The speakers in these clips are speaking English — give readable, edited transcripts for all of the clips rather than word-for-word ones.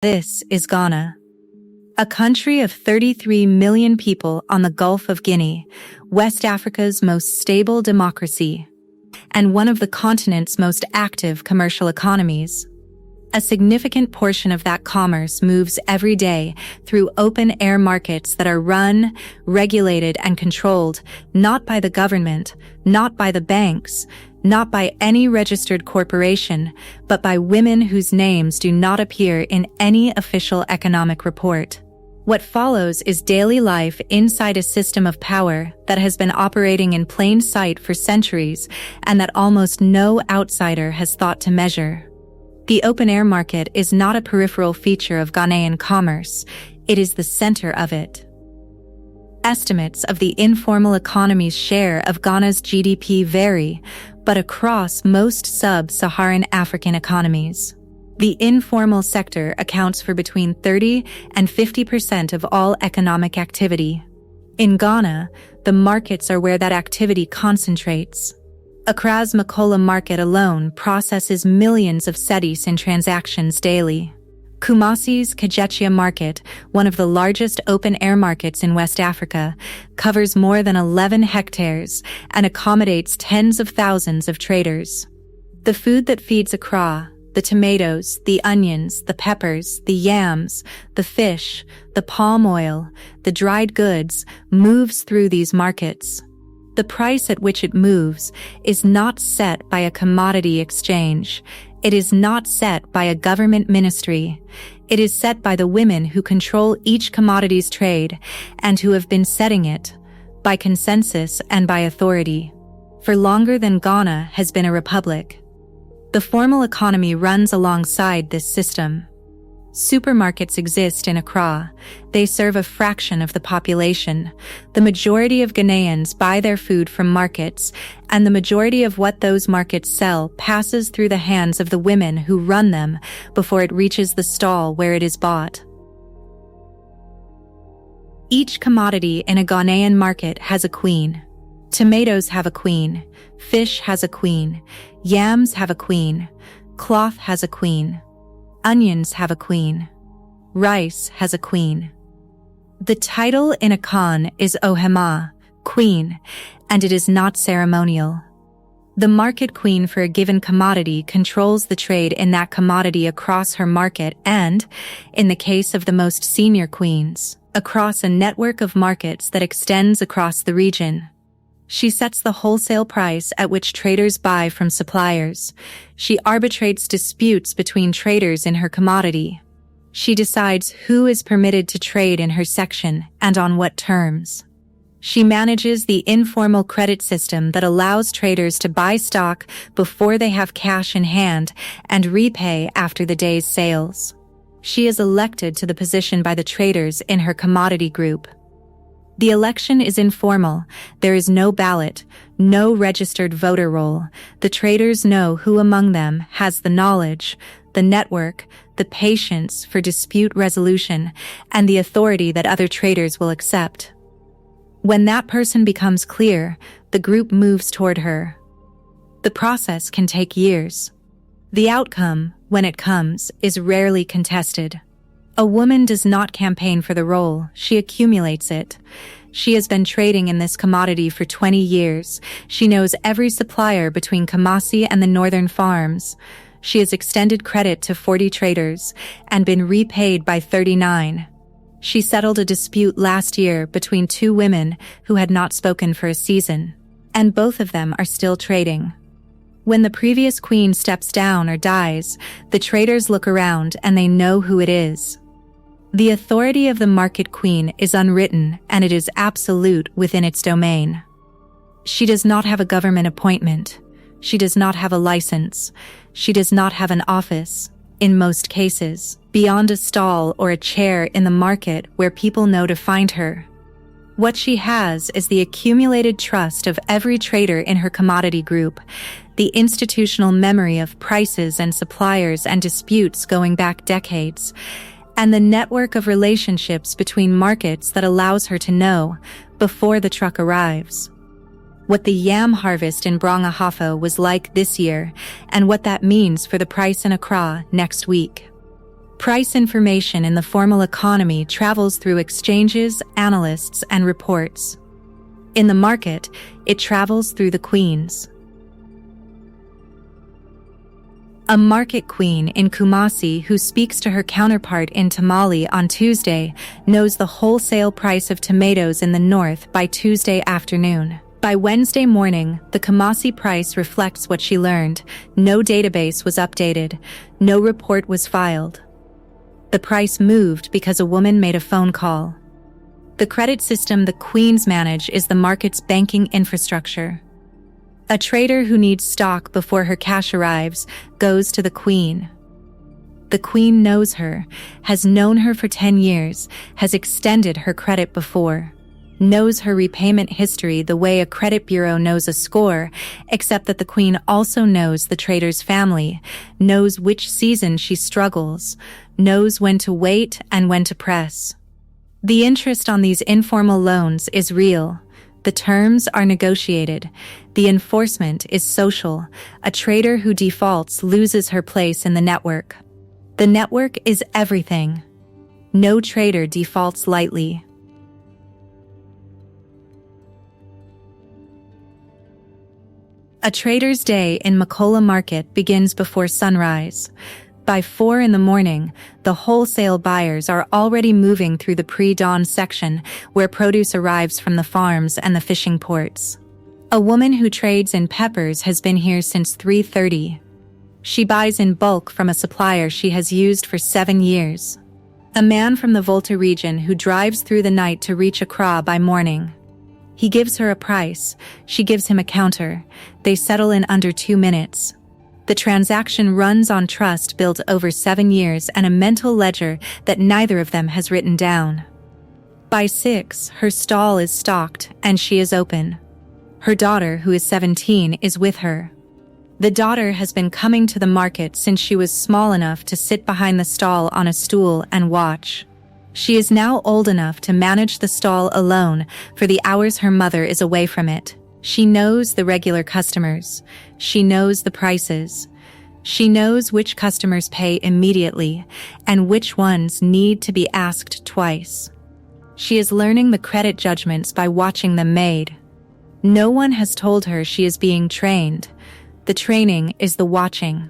This is Ghana, a country of 33 million people on the Gulf of Guinea, West Africa's most stable democracy, and one of the continent's most active commercial economies. A significant portion of that commerce moves every day through open-air markets that are run, regulated, and controlled not by the government, not by the banks, not by any registered corporation, but by women whose names do not appear in any official economic report. What follows is daily life inside a system of power that has been operating in plain sight for centuries and that almost no outsider has thought to measure. The open-air market is not a peripheral feature of Ghanaian commerce, it is the center of it. Estimates of the informal economy's share of Ghana's GDP vary, but across most sub-Saharan African economies, the informal sector accounts for between 30 and 50% of all economic activity. In Ghana, the markets are where that activity concentrates. Accra's Makola Market alone processes millions of cedis in transactions daily. Kumasi's Kajechia Market, one of the largest open-air markets in West Africa, covers more than 11 hectares and accommodates tens of thousands of traders. The food that feeds Accra, the tomatoes, the onions, the peppers, the yams, the fish, the palm oil, the dried goods, moves through these markets. The price at which it moves is not set by a commodity exchange. It is not set by a government ministry. It is set by the women who control each commodity's trade and who have been setting it, by consensus and by authority, for longer than Ghana has been a republic. The formal economy runs alongside this system. Supermarkets exist in Accra. They serve a fraction of the population. The majority of Ghanaians buy their food from markets, and the majority of what those markets sell passes through the hands of the women who run them before it reaches the stall where it is bought. Each commodity in a Ghanaian market has a queen. Tomatoes have a queen. Fish has a queen. Yams have a queen. Cloth has a queen. Onions have a queen. Rice has a queen. The title in Akan is ohemaa, queen, and it is not ceremonial. The market queen for a given commodity controls the trade in that commodity across her market and, in the case of the most senior queens, across a network of markets that extends across the region. She sets the wholesale price at which traders buy from suppliers. She arbitrates disputes between traders in her commodity. She decides who is permitted to trade in her section and on what terms. She manages the informal credit system that allows traders to buy stock before they have cash in hand and repay after the day's sales. She is elected to the position by the traders in her commodity group. The election is informal. There is no ballot, no registered voter roll. The traders know who among them has the knowledge, the network, the patience for dispute resolution, and the authority that other traders will accept. When that person becomes clear, the group moves toward her. The process can take years. The outcome, when it comes, is rarely contested. A woman does not campaign for the role, she accumulates it. She has been trading in this commodity for 20 years. She knows every supplier between Kumasi and the northern farms. She has extended credit to 40 traders and been repaid by 39. She settled a dispute last year between two women who had not spoken for a season, and both of them are still trading. When the previous queen steps down or dies, the traders look around and they know who it is. The authority of the market queen is unwritten and it is absolute within its domain. She does not have a government appointment. She does not have a license. She does not have an office, in most cases, beyond a stall or a chair in the market where people know to find her. What she has is the accumulated trust of every trader in her commodity group, the institutional memory of prices and suppliers and disputes going back decades, and the network of relationships between markets that allows her to know, before the truck arrives, what the yam harvest in Brongahafo was like this year and what that means for the price in Accra next week. Price information in the formal economy travels through exchanges, analysts, and reports. In the market, it travels through the queens. A market queen in Kumasi who speaks to her counterpart in Tamale on Tuesday knows the wholesale price of tomatoes in the north by Tuesday afternoon. By Wednesday morning, the Kumasi price reflects what she learned. No database was updated. No report was filed. The price moved because a woman made a phone call. The credit system the queens manage is the market's banking infrastructure. A trader who needs stock before her cash arrives goes to the queen. The queen knows her, has known her for 10 years, has extended her credit before, knows her repayment history the way a credit bureau knows a score, except that the queen also knows the trader's family, knows which season she struggles, knows when to wait and when to press. The interest on these informal loans is real. The terms are negotiated. The enforcement is social. A trader who defaults loses her place in the network. The network is everything. No trader defaults lightly. A trader's day in Makola Market begins before sunrise. By 4 in the morning, the wholesale buyers are already moving through the pre-dawn section where produce arrives from the farms and the fishing ports. A woman who trades in peppers has been here since 3:30. She buys in bulk from a supplier she has used for 7 years. A man from the Volta region who drives through the night to reach Accra by morning. He gives her a price. She gives him a counter. They settle in under 2 minutes. The transaction runs on trust built over 7 years and a mental ledger that neither of them has written down. By 6, her stall is stocked and she is open. Her daughter, who is 17, is with her. The daughter has been coming to the market since she was small enough to sit behind the stall on a stool and watch. She is now old enough to manage the stall alone for the hours her mother is away from it. She knows the regular customers. She knows the prices. She knows which customers pay immediately and which ones need to be asked twice. She is learning the credit judgments by watching them made. No one has told her she is being trained. The training is the watching.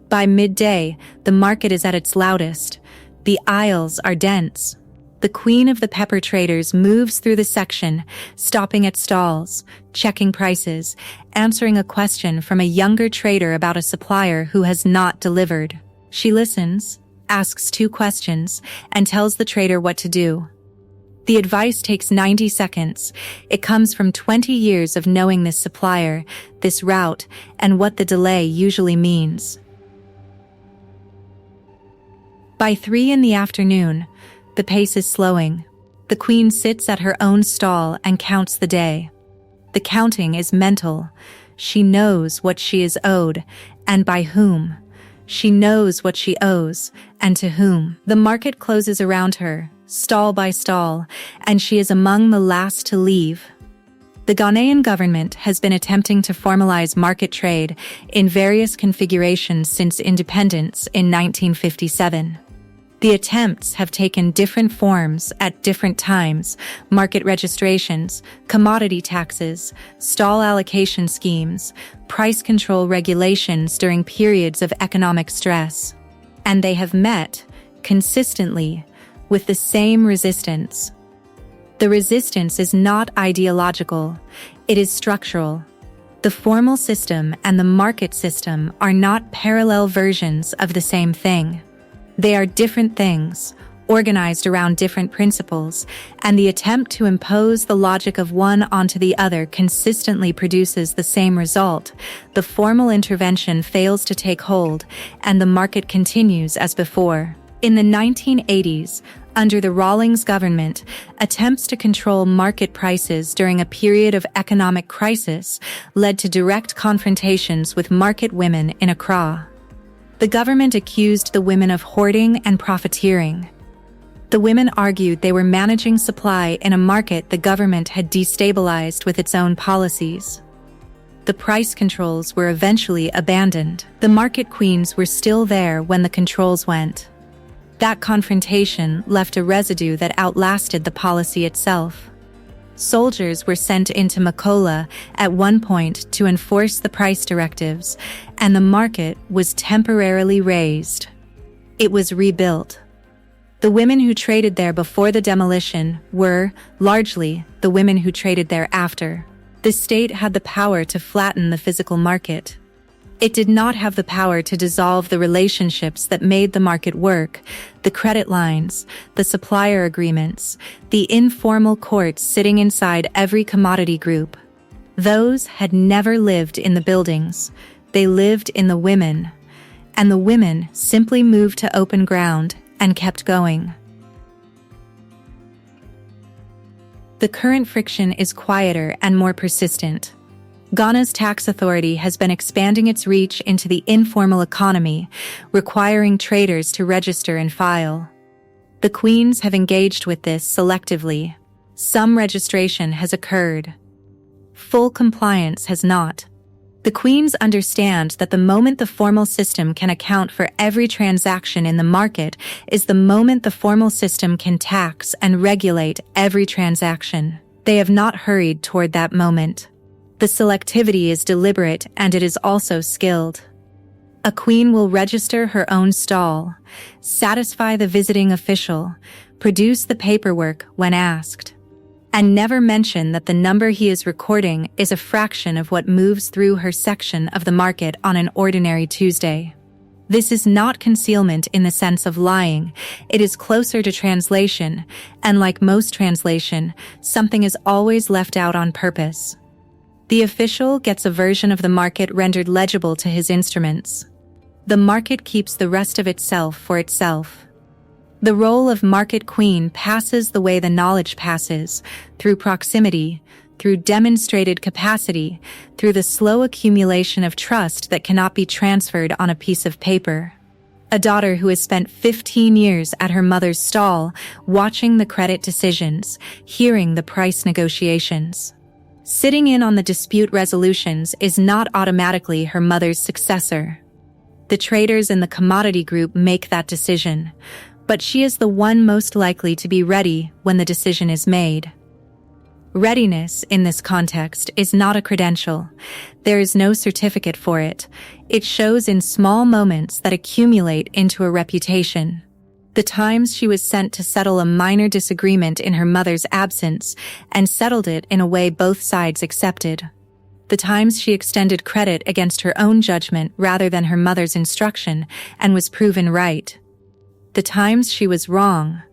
By midday, the market is at its loudest. The aisles are dense. The queen of the pepper traders moves through the section, stopping at stalls, checking prices, answering a question from a younger trader about a supplier who has not delivered. She listens, asks 2 questions, and tells the trader what to do. The advice takes 90 seconds. It comes from 20 years of knowing this supplier, this route, and what the delay usually means. By 3 in the afternoon, the pace is slowing. The queen sits at her own stall and counts the day. The counting is mental. She knows what she is owed and by whom. She knows what she owes and to whom. The market closes around her, stall by stall, and she is among the last to leave. The Ghanaian government has been attempting to formalize market trade in various configurations since independence in 1957. The attempts have taken different forms at different times: market registrations, commodity taxes, stall allocation schemes, price control regulations during periods of economic stress. And they have met, consistently, with the same resistance. The resistance is not ideological, it is structural. The formal system and the market system are not parallel versions of the same thing. They are different things, organized around different principles, and the attempt to impose the logic of one onto the other consistently produces the same result. The formal intervention fails to take hold, and the market continues as before. In the 1980s, under the Rawlings government, attempts to control market prices during a period of economic crisis led to direct confrontations with market women in Accra. The government accused the women of hoarding and profiteering. The women argued they were managing supply in a market the government had destabilized with its own policies. The price controls were eventually abandoned. The market queens were still there when the controls went. That confrontation left a residue that outlasted the policy itself. Soldiers were sent into Makola at one point to enforce the price directives, and the market was temporarily raised. It was rebuilt. The women who traded there before the demolition were, largely, the women who traded there after. The state had the power to flatten the physical market. It did not have the power to dissolve the relationships that made the market work, the credit lines, the supplier agreements, the informal courts sitting inside every commodity group. Those had never lived in the buildings. They lived in the women. And the women simply moved to open ground and kept going. The current friction is quieter and more persistent. Ghana's tax authority has been expanding its reach into the informal economy, requiring traders to register and file. The Queens have engaged with this selectively. Some registration has occurred. Full compliance has not. The Queens understand that the moment the formal system can account for every transaction in the market is the moment the formal system can tax and regulate every transaction. They have not hurried toward that moment. The selectivity is deliberate and it is also skilled. A queen will register her own stall, satisfy the visiting official, produce the paperwork when asked, and never mention that the number he is recording is a fraction of what moves through her section of the market on an ordinary Tuesday. This is not concealment in the sense of lying. It is closer to translation, and like most translation, something is always left out on purpose. The official gets a version of the market rendered legible to his instruments. The market keeps the rest of itself for itself. The role of market queen passes the way the knowledge passes, through proximity, through demonstrated capacity, through the slow accumulation of trust that cannot be transferred on a piece of paper. A daughter who has spent 15 years at her mother's stall, watching the credit decisions, hearing the price negotiations. Sitting in on the dispute resolutions is not automatically her mother's successor. The traders in the commodity group make that decision, but she is the one most likely to be ready when the decision is made. Readiness in this context is not a credential. There is no certificate for it. It shows in small moments that accumulate into a reputation. The times she was sent to settle a minor disagreement in her mother's absence and settled it in a way both sides accepted. The times she extended credit against her own judgment rather than her mother's instruction and was proven right. The times she was wrong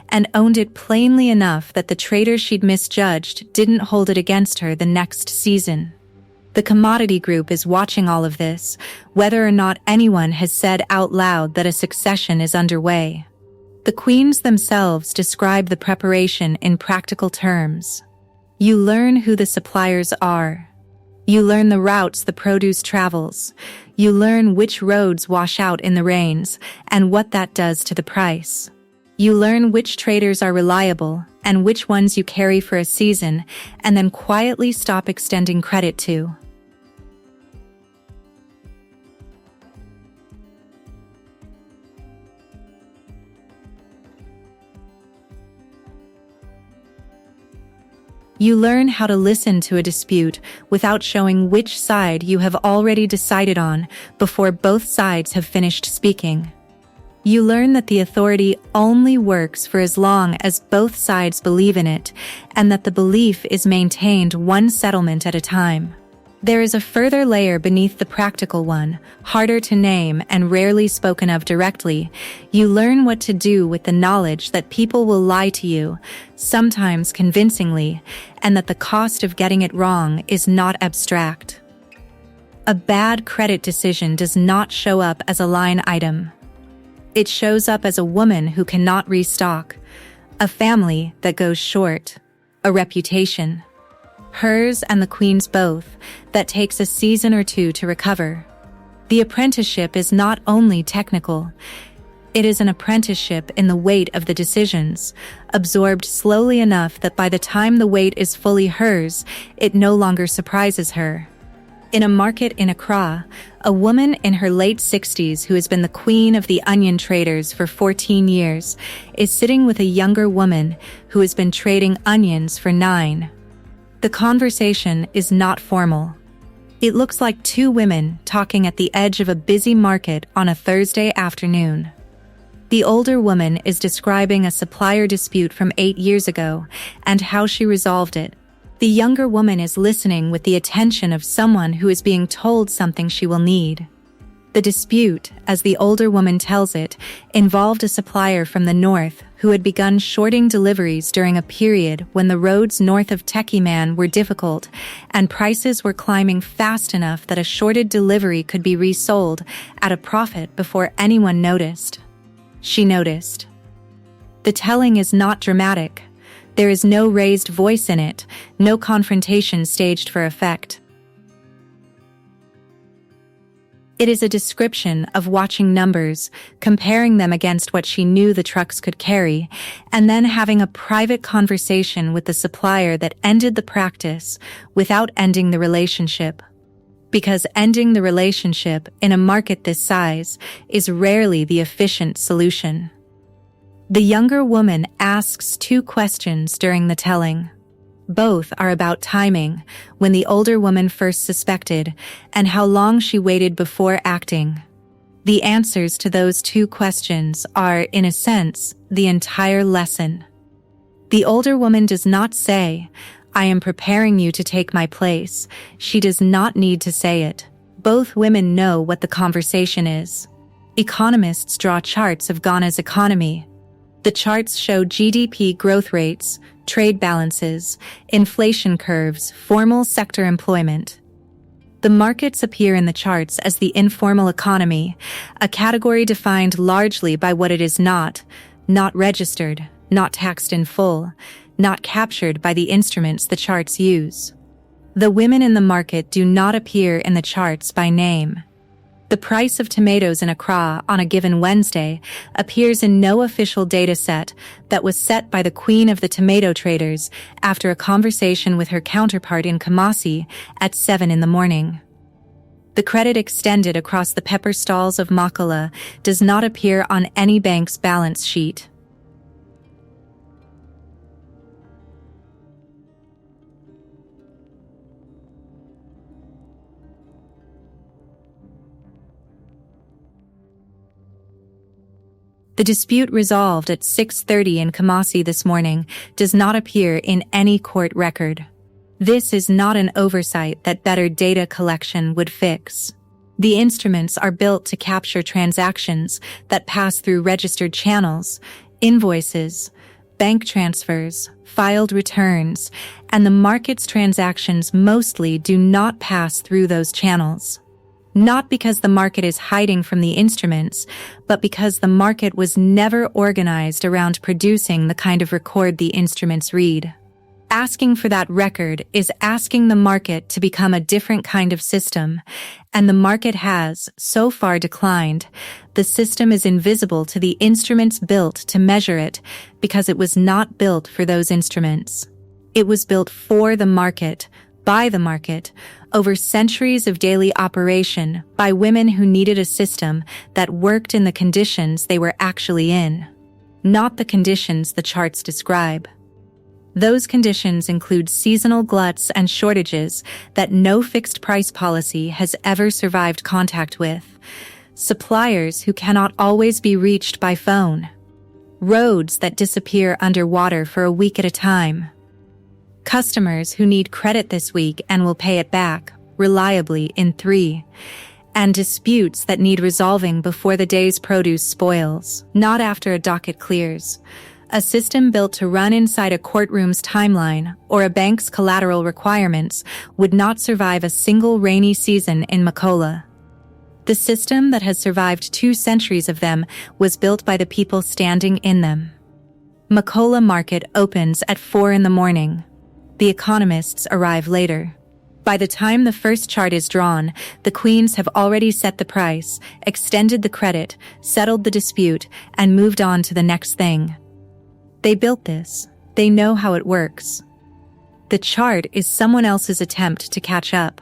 and owned it plainly enough that the trader she'd misjudged didn't hold it against her the next season. The commodity group is watching all of this, whether or not anyone has said out loud that a succession is underway. The queens themselves describe the preparation in practical terms. You learn who the suppliers are. You learn the routes the produce travels. You learn which roads wash out in the rains and what that does to the price. You learn which traders are reliable and which ones you carry for a season and then quietly stop extending credit to. You learn how to listen to a dispute without showing which side you have already decided on before both sides have finished speaking. You learn that the authority only works for as long as both sides believe in it, and that the belief is maintained one settlement at a time. There is a further layer beneath the practical one, harder to name and rarely spoken of directly. You learn what to do with the knowledge that people will lie to you, sometimes convincingly, and that the cost of getting it wrong is not abstract. A bad credit decision does not show up as a line item. It shows up as a woman who cannot restock, a family that goes short, a reputation. Hers and the queen's both, that takes a season or two to recover. The apprenticeship is not only technical, it is an apprenticeship in the weight of the decisions, absorbed slowly enough that by the time the weight is fully hers, it no longer surprises her. In a market in Accra, a woman in her late 60s who has been the queen of the onion traders for 14 years is sitting with a younger woman who has been trading onions for 9. The conversation is not formal. It looks like two women talking at the edge of a busy market on a Thursday afternoon. The older woman is describing a supplier dispute from 8 years ago and how she resolved it. The younger woman is listening with the attention of someone who is being told something she will need. The dispute, as the older woman tells it, involved a supplier from the north who had begun shorting deliveries during a period when the roads north of Techiman were difficult and prices were climbing fast enough that a shorted delivery could be resold at a profit before anyone noticed. She noticed. The telling is not dramatic. There is no raised voice in it, no confrontation staged for effect. It is a description of watching numbers, comparing them against what she knew the trucks could carry, and then having a private conversation with the supplier that ended the practice without ending the relationship. Because ending the relationship in a market this size is rarely the efficient solution. The younger woman asks 2 questions during the telling. Both are about timing, when the older woman first suspected, and how long she waited before acting. The answers to those 2 questions are, in a sense, the entire lesson. The older woman does not say, "I am preparing you to take my place." She does not need to say it. Both women know what the conversation is. Economists draw charts of Ghana's economy. The charts show GDP growth rates, trade balances, inflation curves, formal sector employment. The markets appear in the charts as the informal economy, a category defined largely by what it is not registered, not taxed in full, not captured by the instruments the charts use. The women in the market do not appear in the charts by name. The price of tomatoes in Accra on a given Wednesday appears in no official data set that was set by the queen of the tomato traders after a conversation with her counterpart in Kumasi at 7 in the morning. The credit extended across the pepper stalls of Makola does not appear on any bank's balance sheet. The dispute resolved at 6:30 in Kumasi this morning does not appear in any court record. This is not an oversight that better data collection would fix. The instruments are built to capture transactions that pass through registered channels, invoices, bank transfers, filed returns, and the market's transactions mostly do not pass through those channels. Not because the market is hiding from the instruments, but because the market was never organized around producing the kind of record the instruments read. Asking for that record is asking the market to become a different kind of system, and the market has, so far, declined. The system is invisible to the instruments built to measure it because it was not built for those instruments. It was built for the market, by the market, over centuries of daily operation by women who needed a system that worked in the conditions they were actually in, not the conditions the charts describe. Those conditions include seasonal gluts and shortages that no fixed price policy has ever survived contact with, suppliers who cannot always be reached by phone, roads that disappear underwater for a week at a time, customers who need credit this week and will pay it back, reliably, in 3, and disputes that need resolving before the day's produce spoils, not after a docket clears. A system built to run inside a courtroom's timeline or a bank's collateral requirements would not survive a single rainy season in Makola. The system that has survived 2 centuries of them was built by the people standing in them. Makola Market opens at 4 in the morning. The economists arrive later. By the time the first chart is drawn, the queens have already set the price, extended the credit, settled the dispute, and moved on to the next thing. They built this. They know how it works. The chart is someone else's attempt to catch up,